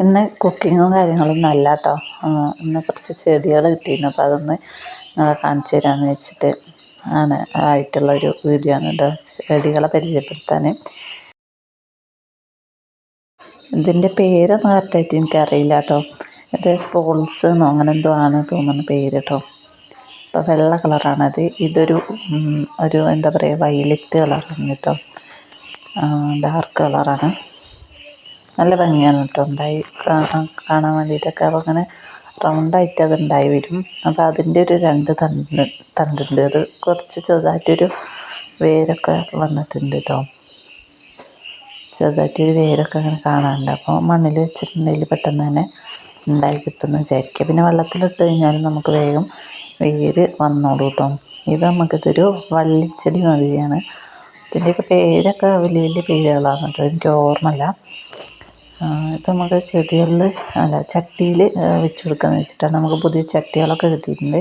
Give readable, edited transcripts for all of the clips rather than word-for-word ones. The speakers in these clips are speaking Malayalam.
ഇന്ന് കുക്കിങ്ങും കാര്യങ്ങളൊന്നും അല്ല കേട്ടോ. ഇന്ന് കുറച്ച് ചെടികൾ കിട്ടിയിരുന്നു, അപ്പോൾ അതൊന്ന് കാണിച്ചു തരാമെന്ന് വെച്ചിട്ട് ആയിട്ടുള്ളൊരു വീഡിയോ ആണ് കേട്ടോ. ചെടികളെ പരിചയപ്പെടുത്താൻ. ഇതിൻ്റെ പേരൊന്നും കറക്റ്റായിട്ട് എനിക്കറിയില്ല കേട്ടോ. ഇത് സ്പോൾസ് എന്നോ അങ്ങനെ എന്തോ ആണ് തോന്നുന്നു പേര് കേട്ടോ. അപ്പോൾ വെള്ള കളറാണത്. ഒരു എന്താ പറയുക, വയലറ്റ് കളറാണ് കേട്ടോ. ഡാർക്ക് കളറാണ്. നല്ല ഭംഗിയാണ് കേട്ടോ ഉണ്ടായി കാണാൻ വേണ്ടിയിട്ടൊക്കെ. അപ്പോൾ അങ്ങനെ റൗണ്ടായിട്ട് അത് ഉണ്ടായി വരും. അപ്പോൾ അതിൻ്റെ ഒരു 2 തണ്ടുണ്ട്. അത് കുറച്ച് ചെറുതായിട്ടൊരു വേരൊക്കെ വന്നിട്ടുണ്ട് കേട്ടോ. ചെറുതായിട്ടൊരു വേരൊക്കെ അങ്ങനെ കാണാനുണ്ട്. അപ്പോൾ മണ്ണിൽ വെച്ചിട്ടുണ്ടെങ്കിൽ പെട്ടെന്ന് തന്നെ ഉണ്ടായി കിട്ടുമെന്ന് വിചാരിക്കുക. പിന്നെ വെള്ളത്തിലിട്ട് കഴിഞ്ഞാലും നമുക്ക് വേഗം വേര് വന്നോളൂ കേട്ടോ. നമുക്കിതൊരു വള്ളിച്ചെടി മാതിരിയാണ്. ഇതിൻ്റെയൊക്കെ പേരൊക്കെ വലിയ വലിയ പേരുകളാണ് കേട്ടോ, എനിക്ക് ഓർമ്മയില്ല. ഇത് നമുക്ക് ചട്ടിയിൽ വെച്ച് കൊടുക്കാമെന്ന് വെച്ചിട്ടാണ്. നമുക്ക് പുതിയ ചട്ടികളൊക്കെ കിട്ടിയിട്ടുണ്ട്,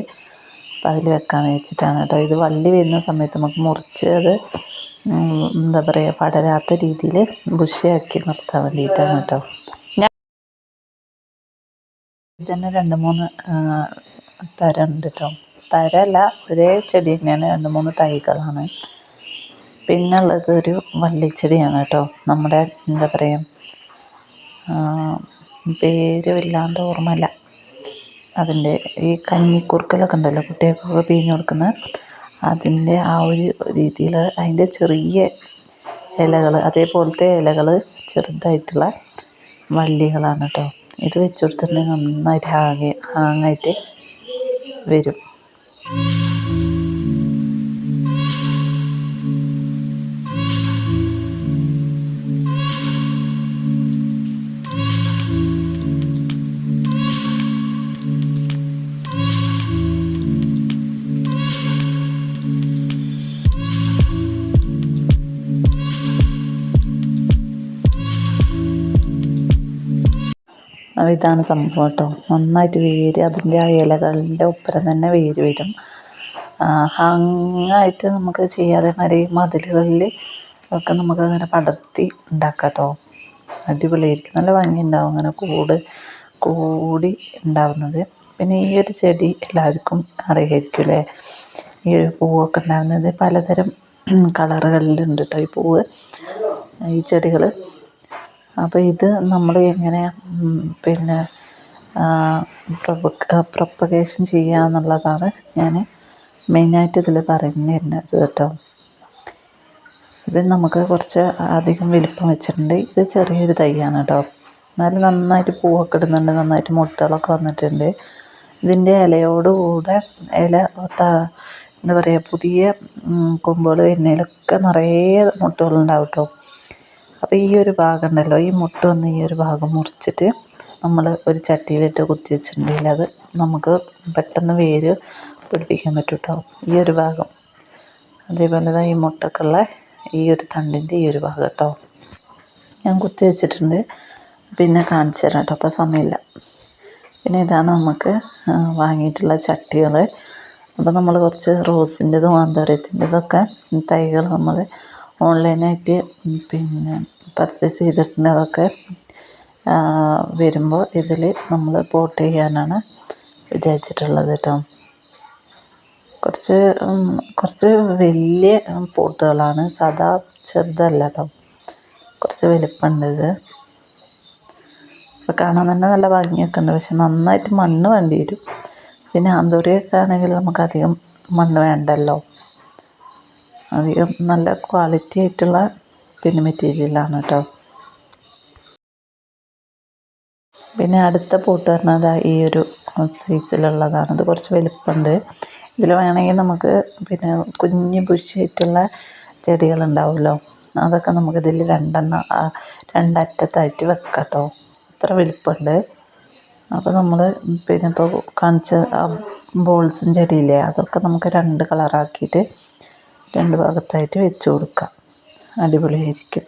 അപ്പോൾ അതിൽ വെക്കാമെന്ന് വെച്ചിട്ടാണ് കേട്ടോ. ഇത് വള്ളി വരുന്ന സമയത്ത് നമുക്ക് മുറിച്ച് അത് എന്താ പറയുക, പടരാത്ത രീതിയിൽ ബുഷിയാക്കി നിർത്താൻ വേണ്ടിയിട്ടാണ് കേട്ടോ. ഇതന്നെ 2-3 തരം ഉണ്ട് കേട്ടോ. തരമല്ല, ഒരേ ചെടി തന്നെയാണ്, 2-3 തൈകളാണ്. പിന്നെ ഉള്ളത് ഒരു വള്ളിച്ചെടിയാണ് കേട്ടോ. നമ്മുടെ എന്താ പറയുക, പേര് വല്ലാണ്ട് ഓർമ്മയില്ല. അതിൻ്റെ ഈ കഞ്ഞിക്കുറുക്കലൊക്കെ ഉണ്ടല്ലോ, കുട്ടികൾക്കൊക്കെ പിഴിഞ്ഞ് കൊടുക്കുന്ന, അതിൻ്റെ ആ ഒരു രീതിയിൽ അതിൻ്റെ ചെറിയ ഇലകൾ, അതേപോലത്തെ ഇലകൾ ചെറുതായിട്ടുള്ള വള്ളികളാണ് കേട്ടോ. ഇത് വെച്ച് കൊടുത്തിട്ടുണ്ടെങ്കിൽ നന്നായിട്ട് ഹാങ്ങായിട്ട് വരും. ഇതാണ് സംഭവം കേട്ടോ. നന്നായിട്ട് വേര് അതിൻ്റെ ആ ഇലകളുടെ ഒപ്പരം തന്നെ വേര് വരും. ഹാങ്ങായിട്ട് നമുക്ക് ചെയ്യാതെ മാതിരി മതിലുകളിൽ ഒക്കെ നമുക്കങ്ങനെ പടർത്തി ഉണ്ടാക്കാം കേട്ടോ. അടിപൊളിയായിരിക്കും, നല്ല ഭംഗി ഉണ്ടാവും അങ്ങനെ കൂടി ഉണ്ടാവുന്നത്. പിന്നെ ഈ ഒരു ചെടി എല്ലാവർക്കും അറിയായിരിക്കും അല്ലേ. ഈ ഒരു പൂവൊക്കെ ഉണ്ടാകുന്നത് പലതരം കളറുകളിലുണ്ട് കേട്ടോ ഈ പൂവ്, ഈ ചെടികൾ. അപ്പോൾ ഇത് നമ്മൾ എങ്ങനെ പിന്നെ പ്രൊപ്പഗേഷൻ ചെയ്യുക എന്നുള്ളതാണ് ഞാൻ മെയിനായിട്ട് ഇതിൽ പറഞ്ഞു തരുന്നത് കേട്ടോ. ഇത് നമുക്ക് കുറച്ച് അധികം വലിപ്പം വെച്ചിട്ടുണ്ട്. ഇത് ചെറിയൊരു തൈയാണ് കേട്ടോ. എന്നാലും നന്നായിട്ട് പൂവൊക്കെ ഇടുന്നുണ്ട്, നന്നായിട്ട് മുട്ടുകളൊക്കെ വന്നിട്ടുണ്ട്. ഇതിൻ്റെ ഇലയോടുകൂടെ എന്താ പറയുക, പുതിയ കൊമ്പുകൾ വരുന്നതിലൊക്കെ നിറയെ മുട്ടുകളുണ്ടാവും കേട്ടോ. അപ്പോൾ ഈ ഒരു ഭാഗം ഉണ്ടല്ലോ, ഈ മുട്ട് വന്ന് ഈ ഒരു ഭാഗം മുറിച്ചിട്ട് നമ്മൾ ഒരു ചട്ടിയിലിട്ട് കുത്തി വെച്ചിട്ടുണ്ടെങ്കിൽ അത് നമുക്ക് പെട്ടെന്ന് വേര് പിടിപ്പിക്കാൻ പറ്റും കേട്ടോ. ഈ ഒരു ഭാഗം അതേപോലെ തന്നെ ഈ മുട്ടൊക്കെയുള്ള ഈ ഒരു തണ്ടിൻ്റെ ഈ ഒരു ഭാഗം കേട്ടോ ഞാൻ കുത്തി വെച്ചിട്ടുണ്ട്. പിന്നെ കാണിച്ചു തരാം കേട്ടോ, അപ്പോൾ സമയമില്ല. പിന്നെ ഇതാണ് നമുക്ക് വാങ്ങിയിട്ടുള്ള ചട്ടികൾ. അപ്പോൾ നമ്മൾ കുറച്ച് റോസിൻ്റെതും ആന്തോരത്തിൻ്റെതൊക്കെ തൈകൾ നമ്മൾ ഓൺലൈനായിട്ട് പിന്നെ പർച്ചേസ് ചെയ്തിട്ടുണ്ട്. അതൊക്കെ വരുമ്പോൾ ഇതിൽ നമ്മൾ പോട്ട് ചെയ്യാനാണ് വിചാരിച്ചിട്ടുള്ളത് കേട്ടോ. കുറച്ച് വലിയ പോട്ടുകളാണ്, സാധാ ചെറുതല്ല കേട്ടോ, കുറച്ച് വലിപ്പമുണ്ട് ഇത്. അപ്പോൾ കാണാൻ തന്നെ നല്ല ഭംഗിയൊക്കെ ഉണ്ട്, പക്ഷെ നന്നായിട്ട് മണ്ണ് വേണ്ടി വരും. പിന്നെ ആന്തൂറിയൊക്കെ ആണെങ്കിൽ നമുക്ക് അധികം മണ്ണ് വേണ്ടല്ലോ. അധികം നല്ല ക്വാളിറ്റി ആയിട്ടുള്ള പിന്നെ മെറ്റീരിയലാണ് കേട്ടോ. പിന്നെ അടുത്ത പോട്ട് പറഞ്ഞാൽ ഈ ഒരു സൈസിലുള്ളതാണ്. ഇത് കുറച്ച് വലിപ്പമുണ്ട്. ഇതിൽ വേണമെങ്കിൽ നമുക്ക് പിന്നെ കുഞ്ഞ് ബുഷിയായിട്ടുള്ള ചെടികളുണ്ടാവുമല്ലോ, അതൊക്കെ നമുക്കിതിൽ 2 രണ്ടറ്റത്തായിട്ട് വെക്കാം കേട്ടോ. അത്ര വലിപ്പമുണ്ട്. അപ്പോൾ നമ്മൾ പിന്നെ ഇപ്പോൾ കാണിച്ച ബോൾസും ചെടിയില്ലേ, അതൊക്കെ നമുക്ക് 2 കളറാക്കിയിട്ട് 2 ഭാഗത്തായിട്ട് വെച്ച് കൊടുക്കാം. അടിപൊളിയായിരിക്കും.